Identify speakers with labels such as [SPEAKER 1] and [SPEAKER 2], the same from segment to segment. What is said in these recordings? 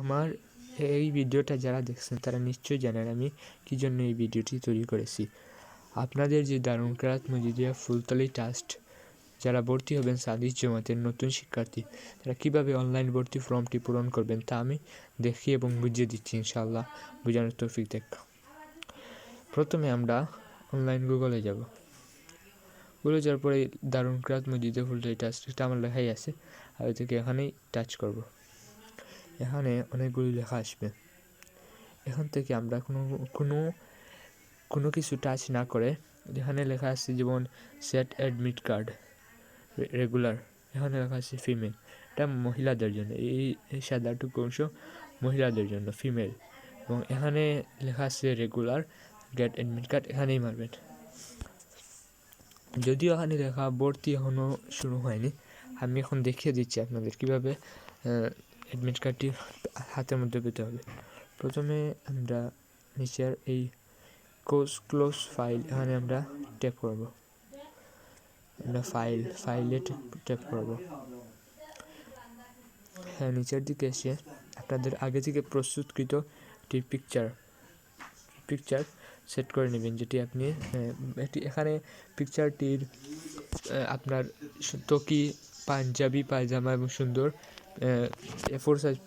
[SPEAKER 1] আমার এই ভিডিওটা যারা দেখছেন তারা নিশ্চয়ই জানেন আমি কী জন্য এই ভিডিওটি তৈরি করেছি। আপনাদের যে দারুণ কেরাত মজিদিয়া ফুলতলি ট্রাস্ট যারা ভর্তি হবেন সাদিস জমাতের নতুন শিক্ষার্থী, তারা কীভাবে অনলাইন ভর্তি ফর্মটি পূরণ করবেন তা আমি দেখিয়ে এবং বুঝিয়ে দিচ্ছি ইনশাআল্লাহ। বোঝানোর তৌফিক দেখ। প্রথমে আমরা অনলাইন গুগলে যাব। গুগলে যাওয়ার পরে দারুণ কেরাত মজিদিয়া ফুলতলি ট্রাস্ট এটা আমার লেখাই আছে, আর থেকে এখানেই টাচ করব। এখানে অনেকগুলি লেখা আসবে। এখান থেকে আমরা কোনো কিছু টাচ না করে এখানে লেখা আছে যেমন সেট অ্যাডমিট কার্ড রেগুলার, এখানে লেখা আছে ফিমেল, এটা মহিলাদের জন্য, এই সাদাটুকু অংশ মহিলাদের জন্য ফিমেল। এবং এখানে লেখা আছে রেগুলার গেট অ্যাডমিট কার্ড, এখানেই মারবেন। যদিও এখানে লেখা ভর্তি এখনও শুরু হয়নি, আমি এখন দেখিয়ে দিচ্ছি আপনাদের কীভাবে অ্যাডমিট কার্ডটি হাতের মধ্যে পেতে হবে। প্রথমে আমরা নিচের এই ক্লোজ ফাইল এখানে আমরা ট্যাপ করব। আমরা ফাইলে ট্যাপ করব। হ্যাঁ, নিচের দিকে এসে আপনাদের আগে থেকে প্রস্তুতকৃত একটি পিকচার সেট করে নেবেন, যেটি আপনি এখানে পিকচারটির আপনার টকি পাঞ্জাবি পায়জামা এবং সুন্দর A4 সাইজ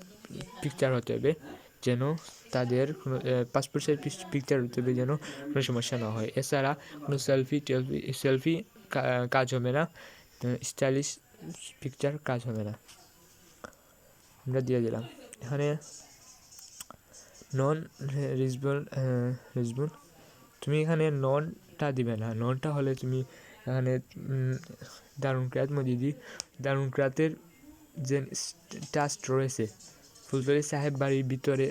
[SPEAKER 1] পিকচার হতে হবে, যেন তাদের কোনো পাসপোর্ট সাইজ পিকচার হতে হবে, যেন কোনো সমস্যা না হয়। এছাড়া কোনো সেলফি কাজ হবে না, স্টাইলিশ পিকচার কাজ হবে না। আমরা দিয়ে দিলাম। এখানে নন রিজনেবল, তুমি এখানে ননটা দিবে না। ননটা হলে তুমি এখানে দারুণ কেরাত মজিদি দারুণ কেরাতের যে ট্রাস্ট রয়েছে ফুলতলি সাহেব বাড়ির ভিতরে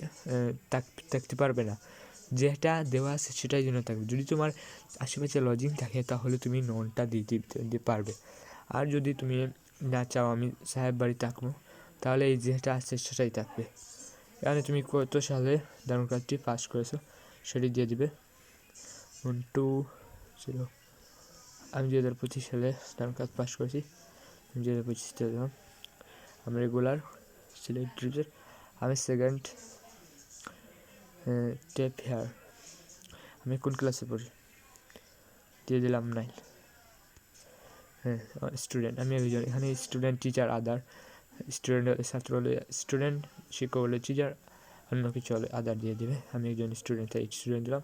[SPEAKER 1] থাকতে পারবে না। যেটা দেওয়া আছে সেটাই জন্য থাকবে। যদি তোমার আশেপাশে লজিং থাকে তাহলে তুমি ননটা দিতে পারবে। আর যদি তুমি না চাও আমি সাহেব বাড়ি থাকবো, তাহলে এই যেটা আছে সেটাই থাকবে। এখানে তুমি কত সালে দারুণ কেরাতটি পাস করেছো সেটি দিয়ে দিবে। 120, আমি 2025 সালে দারুণ কেরাত পাস করেছি, 2025 দিলাম। আমি রেগুলার সিলেক্ট ট্রিপের, আমি সেকেন্ড টেপ হেয়ার, আমি কোন ক্লাসে পড়ি দিয়ে দিলাম 9। হ্যাঁ, স্টুডেন্ট আমি একজন, এখানে স্টুডেন্ট টিচার আদার, স্টুডেন্ট ছাত্র হলে স্টুডেন্ট, শিক্ষক হলে টিচার, অন্য কিছু হলে আদার দিয়ে দেবে। আমি একজন স্টুডেন্ট, তাই স্টুডেন্ট দিলাম।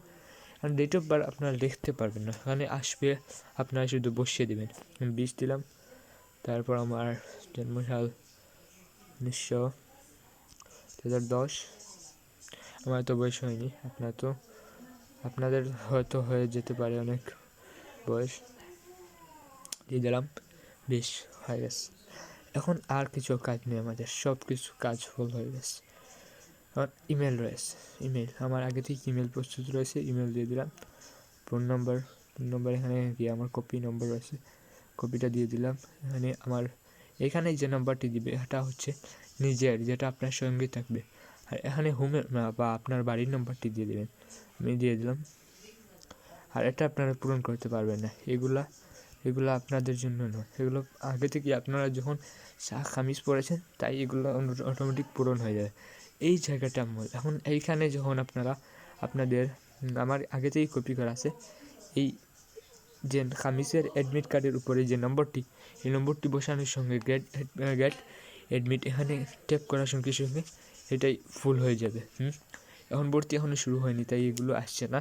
[SPEAKER 1] আর ডেট অফ বার্থ আপনারা লিখতে পারবেন না, এখানে আসবে আপনারা শুধু বসিয়ে দেবেন। 20 দিলাম। তারপর আমার জন্মসাল 2010। আমার তো বয়স হয়নি, আপনাদের হয়তো হয়ে যেতে পারে অনেক বয়স। দিয়ে দিলাম 20 হয়ে গেছে। এখন আর কিছু কাজ নেই, আমাদের সব কিছু কাজ ফুল হয়ে গেছে। আমার ইমেল রয়েছে, ইমেল আমার আগে থেকে ইমেল প্রস্তুত রয়েছে, ইমেল দিয়ে দিলাম। ফোন নম্বর এখানে গিয়ে আমার কপি নম্বর রয়েছে, কপিটা দিয়ে দিলাম। এখানে যে নাম্বারটি দিবে এটা হচ্ছে নিজের, যেটা আপনার সঙ্গে থাকবে। আর এখানে হোমের বা আপনার বাড়ির নাম্বারটি দিয়ে দেবেন, আমি দিয়ে দিলাম। আর এটা আপনারা পূরণ করতে পারবেন না, এগুলো আপনাদের জন্য নয়, এগুলো আগে থেকে আপনারা যখন কামিজ পরেছেন তাই এগুলো অটোমেটিক পূরণ হয়ে যায়। এই জায়গাটা মূল। এখন এইখানে যখন আপনাদের আমার আগে থেকেই কপি করা আছে, এই যে কামিজের অ্যাডমিট কার্ডের উপরে যে নম্বরটি, এই নম্বরটি বসানোর সঙ্গে গেট অ্যাডমিট এখানে ট্যাপ করার সঙ্গে সঙ্গে এটাই ফুল হয়ে যাবে। এখন ভর্তি এখনও শুরু হয়নি, তাই এগুলো আসছে না।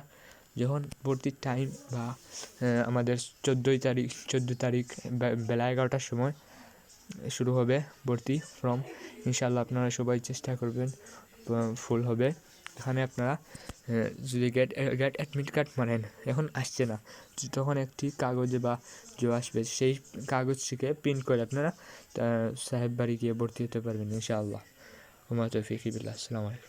[SPEAKER 1] যখন ভর্তির টাইম বা আমাদের 14 তারিখ বেলা 11টার সময় শুরু হবে ভর্তি ফর্ম, ইনশাআল্লাহ আপনারা সবাই চেষ্টা করবেন ফুল হবে। এখানে আপনারা যদি গেট অ্যাডমিট কার্ড মানেন, এখন আসছে না, তখন একটি কাগজে বা যে আসবে সেই কাগজটিকে প্রিন্ট করে আপনারা সাহেব বাড়ি গিয়ে ভর্তি হতে পারবেন ইনশাআল্লাহ। ওমা তৌফিক বিল্লাহ। আসসালামু আলাইকুম।